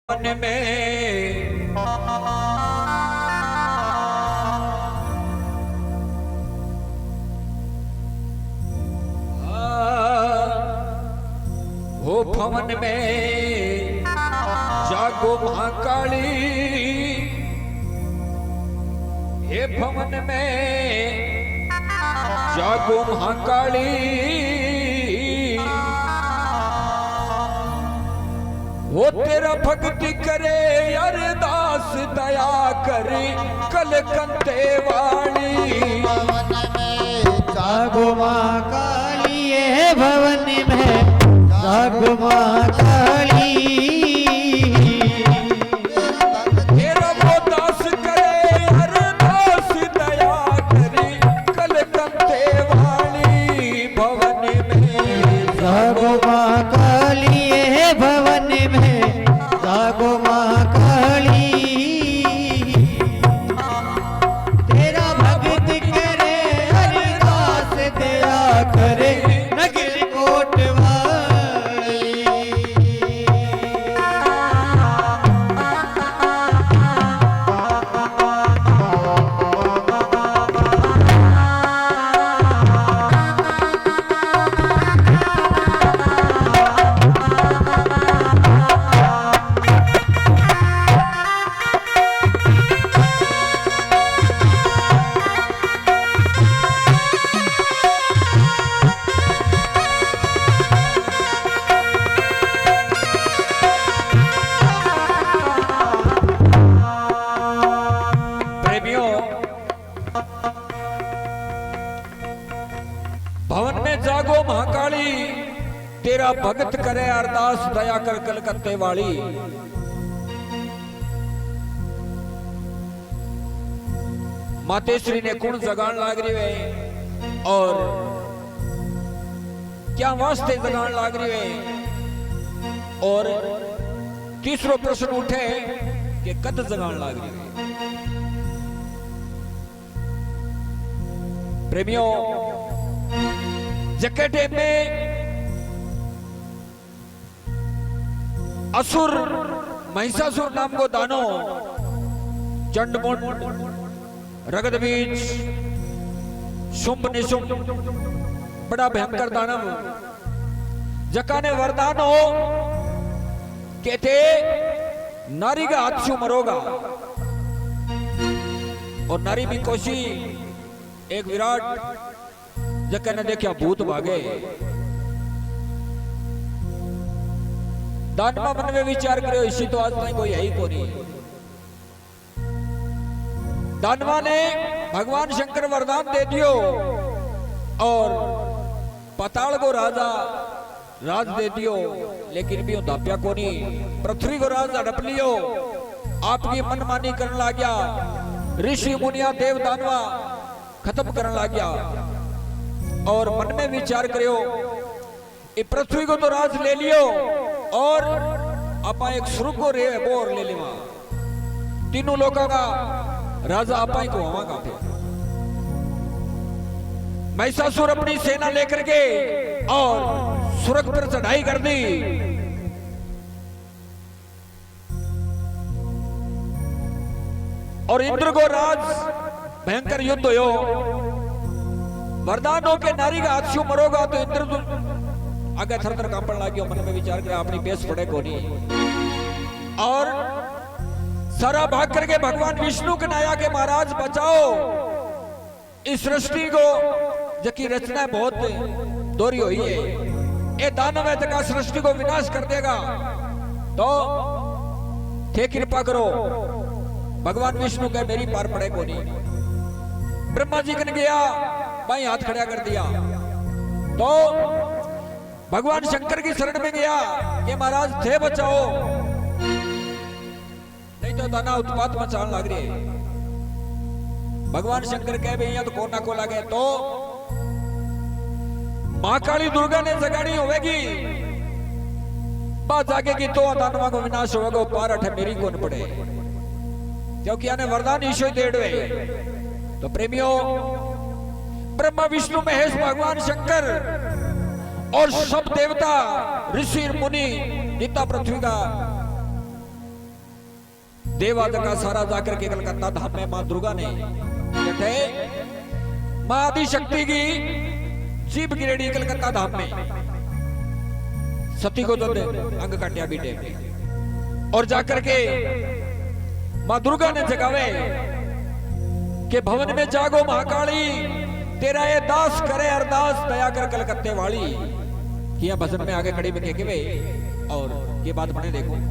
मन में हो भवन में जागो महाकाली, हे भवन में जागो महाकाली, वो तेरा भक्ति करे अरदास दया करे कलकत्ते वाली। भवन में जागो मां काली, ये भवन में जागो मां काली। तेरा वो दास करे अरदास दया करे कलकत्ते वाली। भवन में जागो मां काली, ये भवन में जागो मां काली। तेरा भक्त करे अरदास दया करे नगर कोट वाली। भवन में जागो महाकाली, तेरा भगत करे अरदास दया कर कलकत्ते वाली। मातेश्वरी ने कुण जगान लाग रही है और क्या वास्ते जगान लाग रही है। और तीसरो प्रश्न उठे कि कद जगान लाग रही है। प्रेमियों, जकेटे में असुर महिषासुर नाम को दानो चंडमुंड रगदबीज शुंभ निशुंभ बड़ा भयंकर दानव जका ने वरदान हो कहते नारी का हाथ छू मरोगा। और नारी भी कोशी एक विराट जका ने देखा भूत भागे। दानवा मन में विचार करो इसी तो आज नहीं कोई है ही को नहीं। दानवा ने भगवान शंकर वरदान दे दियो और पाताल को राजा राज दे दियो, लेकिन भी दाप्या को नहीं। पृथ्वी को राज हड़प लियो, आपकी मनमानी करने लग गया। ऋषि मुनिया देव दानवा खत्म करने लग गया। और मन में विचार करो ये पृथ्वी को तो राज ले लियो और आपा एक स्वर्ग को रे बोर ले लेवा। तीनों लोगों का राजा आपा ही को हवा का थे। महिषासुर अपनी सेना लेकर के और स्वर्ग पर चढ़ाई कर दी। और इंद्र को राज भयंकर युद्ध हो। वरदान हो के नारी का हाथ छू मरोगा तो इंद्र आगे थर थर कांपण लागियो। मन में विचार करे अपनी बेस पड़े को नहीं। और सारा भाग करके भगवान विष्णु के नाया के महाराज बचाओ इस सृष्टि को जकी रचना बहुत दोरी हुई है। ये दानव है जका सृष्टि को विनाश कर देगा, तो थे कृपा करो। भगवान विष्णु के मेरी पार पड़े को नहीं। ब्रह्मा जी कन गया, बाई हाथ खड़ा कर दिया, तो भगवान शंकर की शरण में गया कि महाराज थे बचाओ, नहीं तो दाना उत्पात मचाने लग रही है। भगवान शंकर कहे भैया तो कोना को लगे। तो महाकाली दुर्गा ने जगाड़ी होगी, बात जागेगी तो दानवा को विनाश होगा। पार अठे मेरी को न पड़े, क्योंकि आने वरदान ईश्वर देड़वे। तो प्रेमियों, ब्रह्मा विष्णु महेश भगवान शंकर और सब देवता ऋषि मुनि जितना पृथ्वी का देवाद का सारा जाकर के कलकत्ता धाम में मां दुर्गा ने जठे मां आदि शक्ति की जीभ गिरेड़ी कलकत्ता धाम में सती को तो अंग काटिया बीटे और जाकर के मां दुर्गा ने जगावे कि भवन में जागो महाकाली तेरा ये दास करे अरदास दया कर कलकत्ते वाली किया भजन में आगे खड़ी में के वे और ये बात बने देखो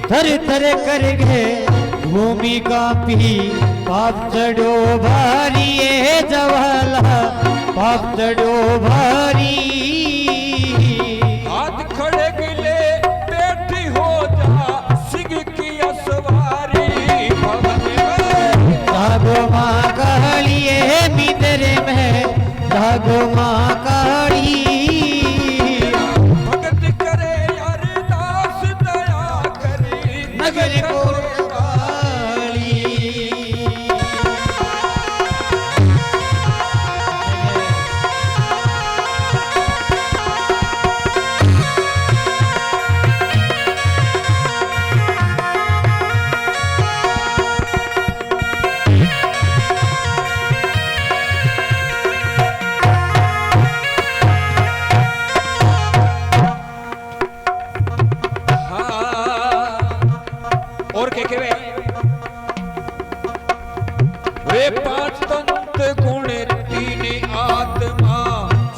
थर थर कर गे भूमि कांपी पाप चढ़ो भारी ये जवाला पाप चढ़ो भारी हाथ खड़े गिले बैठी हो जा सिंह की असवारी जागो माँ काली ये मिंदरे में जागो माँ काली वे पांच तंत्र गुण तीन आत्मा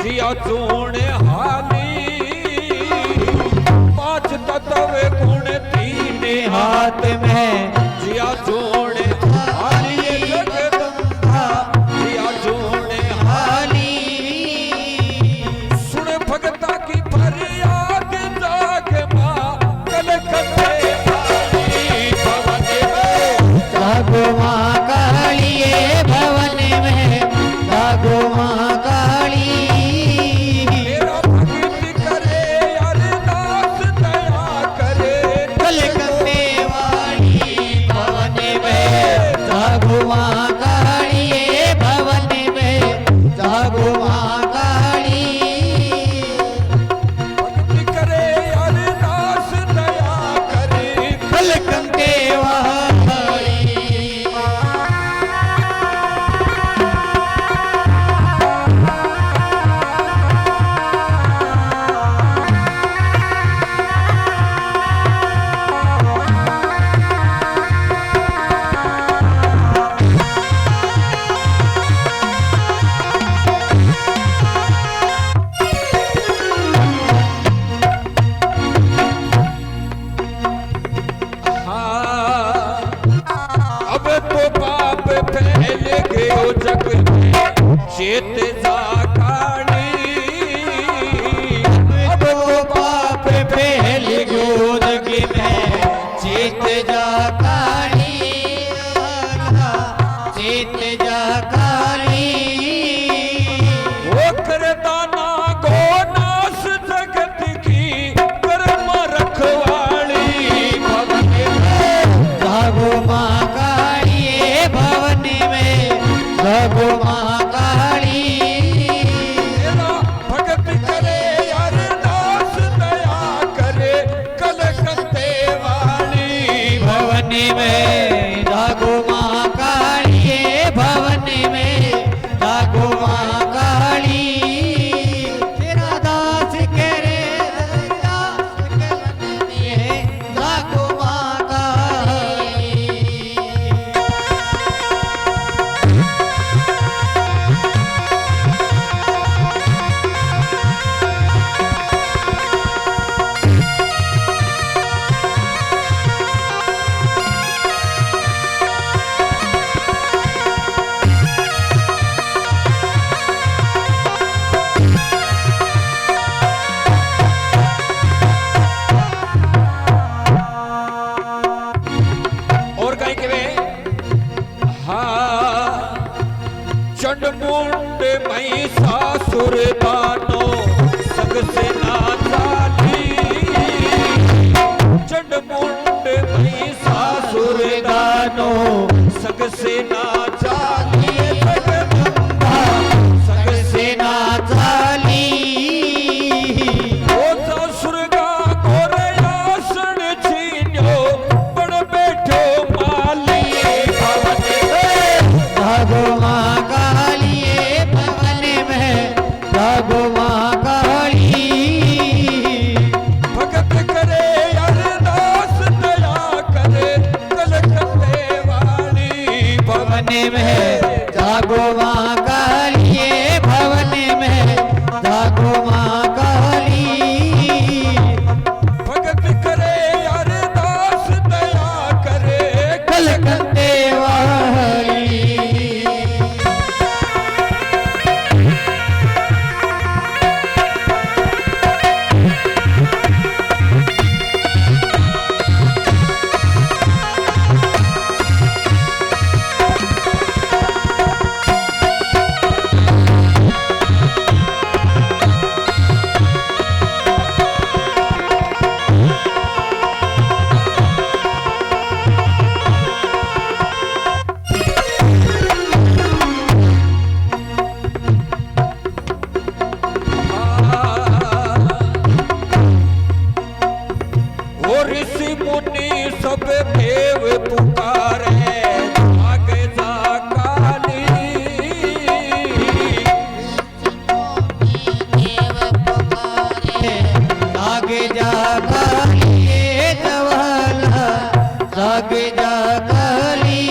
जिया चूण हाली पांच तत्व गुण तीन हाथ में जिया चूण हाली जगदम्बा जिया चूण हाली सुन भगता की फरियाद जाग मां कलकत्ते वाली भवन में जागो माँ काली ये भवन में जागो माँ काली मेरा भक्त करे अरदास दया करे कलकत्ते वाली भवन में जागो माँ काली ये भवन में जागो माँ काली भक्त करे अरदास दया करे कलकत्ते वाली चेत जाकाणी अब तो पाप फैल गयो जग में चेत जाकाली चेत जाकाली वो करदाना गो नास जगत की कर्म रखवाली भवन में जागो माँ काली ये भवन में जागो माँ काली मेरा भगत करे अरदास दया करे कलकत्ते वाली भवन सासुरदानो संग से ना जाली चंडमुंड मई सासुरदानो संग से ना जाली जगदम्बा संग से ना झाली ओ सासुरगा गोरयासन छीन्यो बड़ बैठो माली भवन जागो माँ कालिए भवन में जागो माँ काली भगत करे अरदास दया करे कलकत्ते वाली भवन भवन में जागो माँ कालिए भवन में जागो माँ काली भगत करे अरदास दया करे कलकत्ते वाली ओ ऋषि मुनि सब देव पुकारे आगे जा काली जागे जा कालिए जवाला जागे जा काली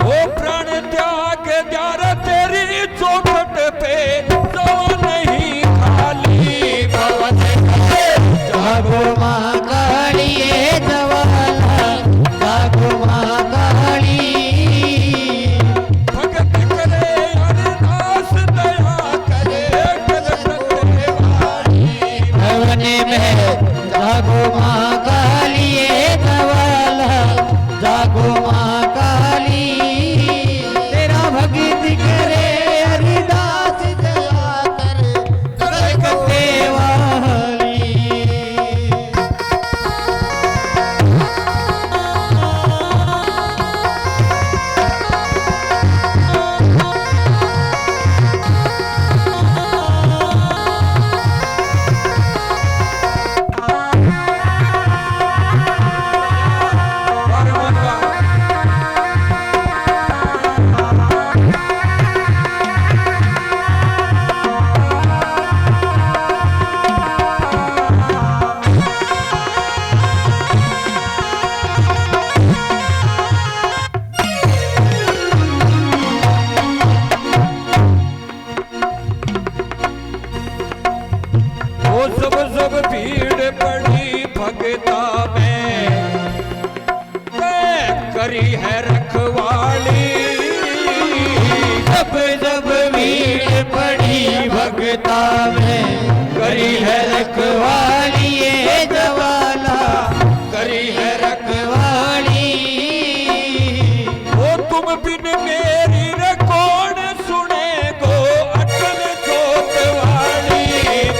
ओ प्राण त्याग द्यार तेरी चौखट पे तो नहीं खाली भवन जागो माँ कालिए जवाला जागो माँ काली भगत करे अरदास दया करे कलकत्ते वाली भवन में जागो माँ कालिए जवाला जागो माँ काली तेरा भगत करे हरिदास दया कर कलकत्ते वाली वो सब भीड़ पड़ी भगता में तय करी है रखवाली जब जब भीड़ पड़ी भगता में करी है रखवाली ये जवाला करी है रखवाली वो तुम बिन मेरी रे कौन सुने गो अटल जोत वाली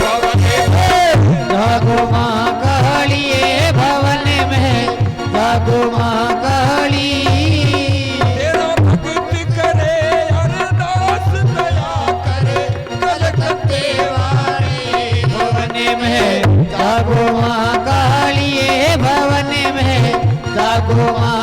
भवन जागो माँ कालिए भवन में जागो माँ काली तेरा भगत करे अरदास दया करे कलकत्ते वाली भवन में जागो माँ कालिए भवन में जागो माँ